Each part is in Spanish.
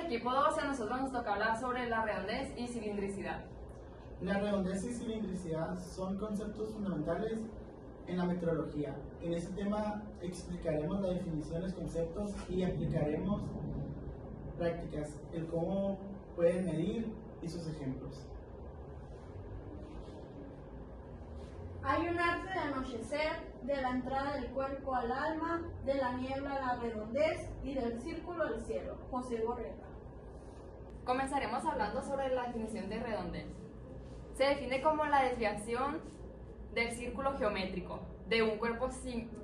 equipo 2 y a nosotros nos toca hablar sobre la redondez y cilindricidad. La redondez y cilindricidad son conceptos fundamentales en la metrología. En este tema explicaremos la definición de los conceptos y aplicaremos prácticas, el cómo pueden medir y sus ejemplos. Hay un arte de anochecer, de la entrada del cuerpo al alma, de la niebla a la redondez y del círculo al cielo. José Borrega. Comenzaremos hablando sobre la definición de redondez. Se define como la desviación del círculo geométrico de un cuerpo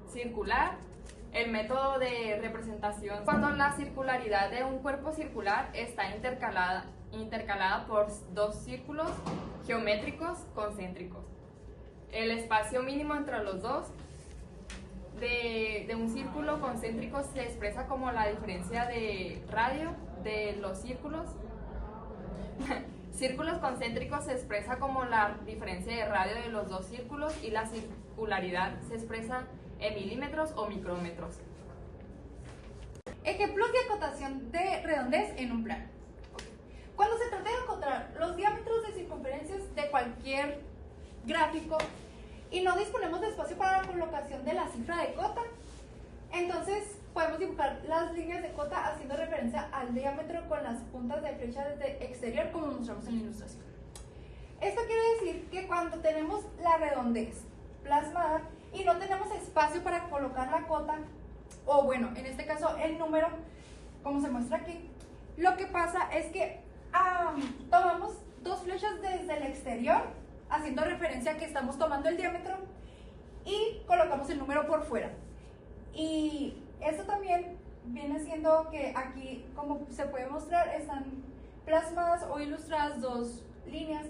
circular. El método de representación cuando la circularidad de un cuerpo circular está intercalada por dos círculos geométricos concéntricos. El espacio mínimo entre los dos de un círculo concéntrico se expresa como la diferencia de radio de los círculos. Círculos concéntricos se expresa como la diferencia de radio de los dos círculos y la circularidad se expresa en milímetros o micrómetros. Ejemplos de acotación de redondez en un plano. Cuando se trata de encontrar los diámetros de circunferencias de cualquier gráfico y no disponemos de espacio para la colocación de la cifra de cota, entonces podemos dibujar las líneas de cota haciendo referencia al diámetro con las puntas de flecha desde exterior, como mostramos en la ilustración. Esto quiere decir que cuando tenemos la redondez plasmada y no tenemos espacio para colocar la cota, o bueno, en este caso el número, como se muestra aquí, lo que pasa es que tomamos dos flechas desde el exterior, haciendo referencia a que estamos tomando el diámetro, y colocamos el número por fuera. Y esto también viene siendo que aquí, como se puede mostrar, están plasmadas o ilustradas dos líneas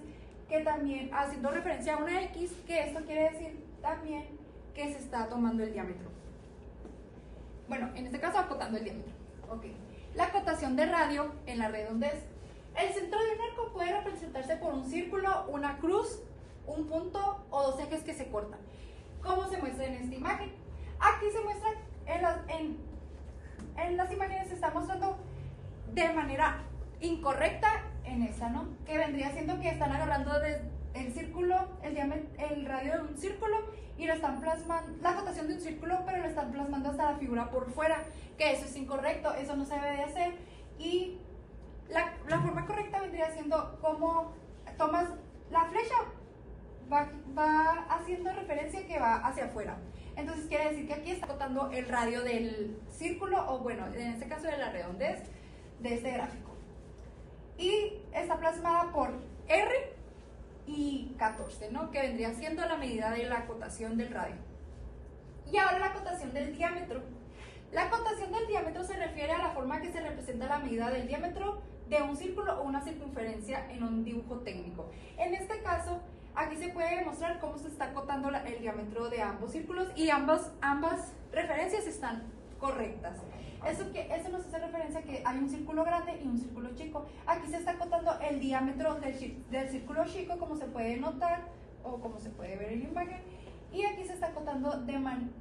que también, haciendo referencia a una X, que esto quiere decir también que se está tomando el diámetro. Bueno, en este caso acotando el diámetro. Okay. La acotación de radio en la redondez. El centro de un arco puede representarse por un círculo, una cruz, un punto o dos ejes que se cortan, como se muestra en esta imagen. Aquí se muestra, en las imágenes se está mostrando de manera incorrecta en esta, ¿no? Que vendría siendo que están agarrando desde el círculo, el radio de un círculo y lo están plasmando, la acotación de un círculo, pero lo están plasmando hasta la figura por fuera, que eso es incorrecto, eso no se debe de hacer. Y la forma correcta vendría siendo como tomas la flecha, va haciendo referencia que va hacia afuera. Entonces quiere decir que aquí está acotando el radio del círculo, o bueno, en este caso de la redondez de este gráfico. Y está plasmada por R y 14, ¿no? Que vendría siendo la medida de la acotación del radio. Y ahora la acotación del diámetro. La acotación del diámetro se refiere a la forma que se representa la medida del diámetro de un círculo o una circunferencia en un dibujo técnico. En este caso, aquí se puede demostrar cómo se está acotando el diámetro de ambos círculos y ambas referencias están correctas. Eso nos hace referencia a que hay un círculo grande y un círculo chico. Aquí se está acotando el diámetro del círculo chico, como se puede notar o como se puede ver en la imagen, y aquí se está acotando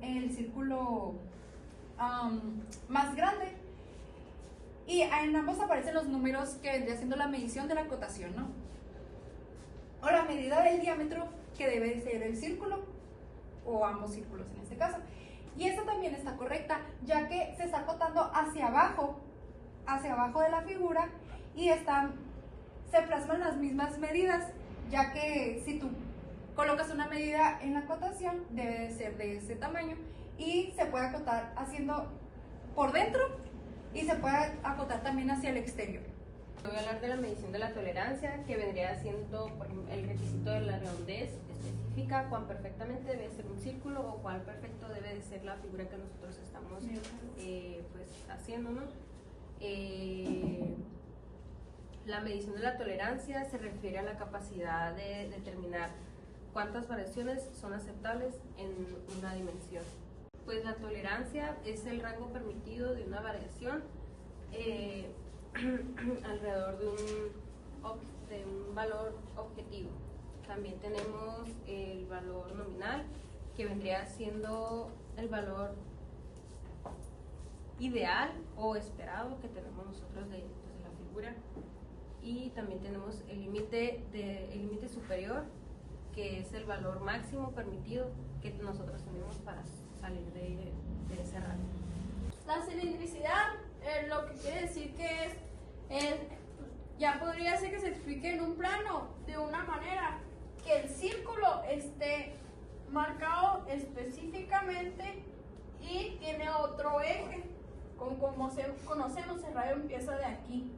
el círculo más grande. Y en ambos aparecen los números que vendría siendo la medición de la acotación, ¿no? O la medida del diámetro que debe de ser el círculo o ambos círculos en este caso. Y esta también está correcta, ya que se está acotando hacia abajo de la figura, y se plasman las mismas medidas, ya que si tú colocas una medida en la acotación debe de ser de ese tamaño, y se puede acotar haciendo por dentro y se puede acotar también hacia el exterior. Voy a hablar de la medición de la tolerancia, que vendría siendo, por ejemplo, el requisito de la redondez específica, cuán perfectamente debe ser un círculo o cuán perfecto debe de ser la figura que nosotros estamos pues, haciendo, ¿no? La medición de la tolerancia se refiere a la capacidad de determinar cuántas variaciones son aceptables en una dimensión. Pues la tolerancia es el rango permitido de una variación alrededor de un valor objetivo. También tenemos el valor nominal, que vendría siendo el valor ideal o esperado que tenemos nosotros desde la figura. inferior. Y también tenemos el límite superior, que es el valor máximo permitido que nosotros tenemos para salir de ese radio. La cilindricidad, lo que quiere decir que es, ya podría ser que se explique en un plano de una manera que el círculo esté marcado específicamente y tiene otro eje, como conocemos, el radio empieza de aquí.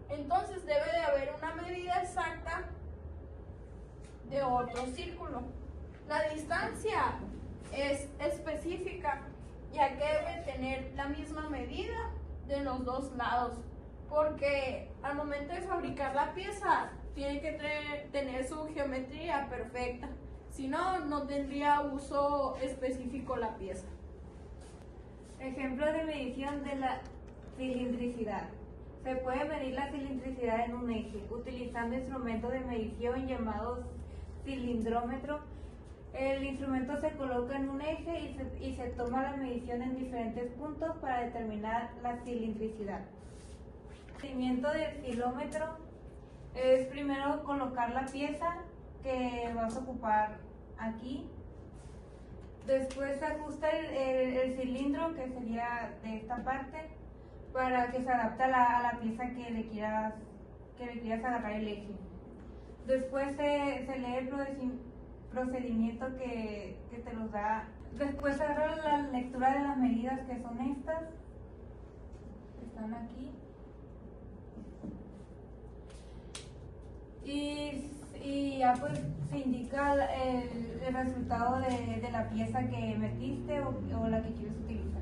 Entonces debe de haber una medida exacta de otro círculo. La distancia es específica, ya que debe tener la misma medida de los dos lados, porque al momento de fabricar la pieza tiene que tener su geometría perfecta, si no, no tendría uso específico la pieza. Ejemplo de medición de la cilindricidad. Se puede medir la cilindricidad en un eje utilizando instrumentos de medición llamados cilindrómetro. El instrumento se coloca en un eje y se toma la medición en diferentes puntos para determinar la cilindricidad. El procedimiento del cilómetro es primero colocar la pieza que vas a ocupar aquí. Después se ajusta el cilindro, que sería de esta parte, para que se adapte a la pieza que le quieras agarrar el eje. Después se lee el procedimiento que te los da. Después se agarra la lectura de las medidas, que son estas, que están aquí. Y ya pues se indica el resultado de la pieza que metiste o la que quieres utilizar.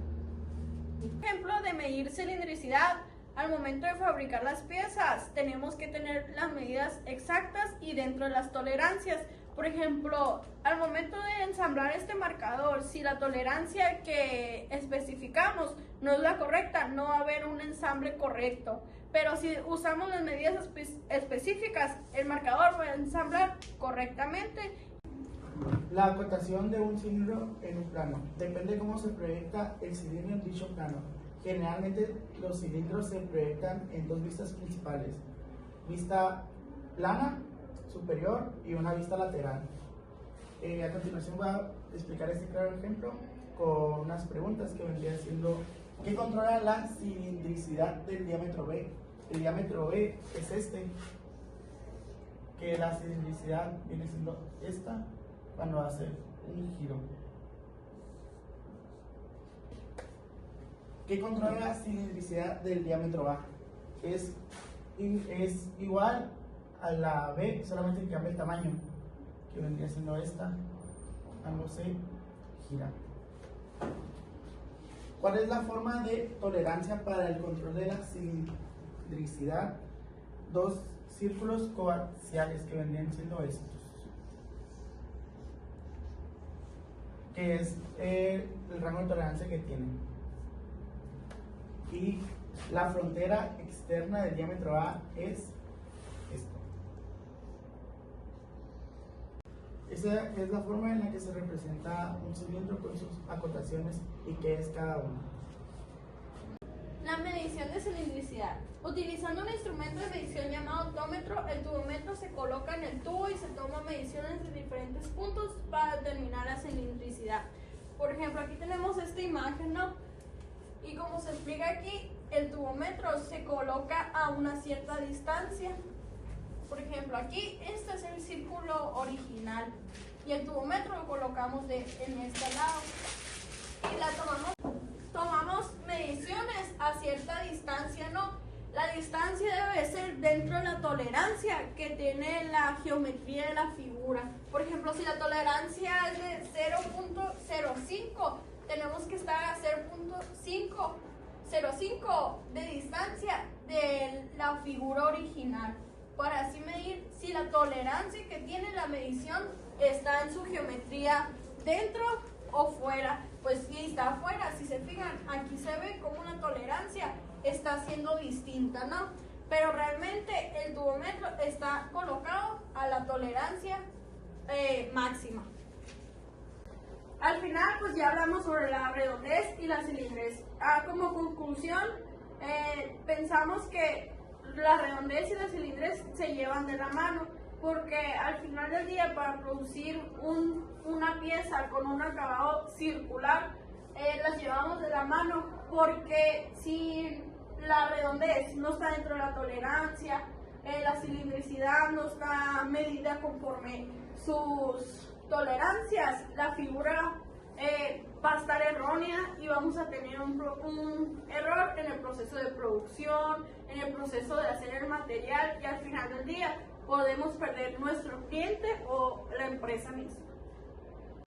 Ejemplo de medir cilindricidad. Al momento de fabricar las piezas tenemos que tener las medidas exactas y dentro de las tolerancias. Por ejemplo, al momento de ensamblar este marcador, si la tolerancia que especificamos no es la correcta, no va a haber un ensamble correcto. Pero si usamos las medidas específicas, el marcador va a ensamblar correctamente. La acotación de un cilindro en un plano. Depende de cómo se proyecta el cilindro en dicho plano. Generalmente los cilindros se proyectan en dos vistas principales. Vista plana, superior, y una vista lateral. A continuación voy a explicar este claro ejemplo con unas preguntas que vendrían siendo: ¿qué controla la cilindricidad del diámetro B? El diámetro B es este, que la cilindricidad viene siendo esta cuando hace un giro. ¿Qué controla la cilindricidad del diámetro A? Es igual a la B, solamente que cambia el tamaño, que vendría siendo esta cuando se gira. ¿Cuál es la forma de tolerancia para el control de la cilindricidad? Dos círculos coaxiales, que vendrían siendo estos, que es el rango de tolerancia que tienen. Y la frontera externa del diámetro A es esto. Esa es la forma en la que se representa un cilindro con sus acotaciones y qué es cada uno. La medición de cilindricidad. Utilizando un instrumento de medición llamado otómetro, el tubómetro se coloca en el tubo y se toma mediciones de diferentes puntos para determinar la cilindricidad. Por ejemplo, aquí tenemos esta imagen, ¿no? Y como se explica aquí, el tubómetro se coloca a una cierta distancia. Por ejemplo, aquí este es el círculo original y el tubómetro lo colocamos en este lado y tomamos mediciones a cierta distancia, ¿no? La distancia debe ser dentro de la tolerancia que tiene la geometría de la figura. Por ejemplo, si la tolerancia es de 0.05, tenemos que estar a 0.505 de distancia de la figura original, para así medir si la tolerancia que tiene la medición está en su geometría dentro o fuera. Pues si está afuera, si se fijan, aquí se ve como una tolerancia está siendo distinta, ¿no? Pero realmente el tubómetro está colocado a la tolerancia máxima. Al final, pues ya hablamos sobre la redondez y la cilindrez. Como conclusión, pensamos que la redondez y la cilindrez se llevan de la mano, porque al final del día para producir una pieza con un acabado circular, las llevamos de la mano, porque si la redondez no está dentro de la tolerancia, la cilindricidad no está medida conforme sus tolerancias, la figura va a estar errónea y vamos a tener un error en el proceso de producción, en el proceso de hacer el material, y al final del día podemos perder nuestro cliente o la empresa misma.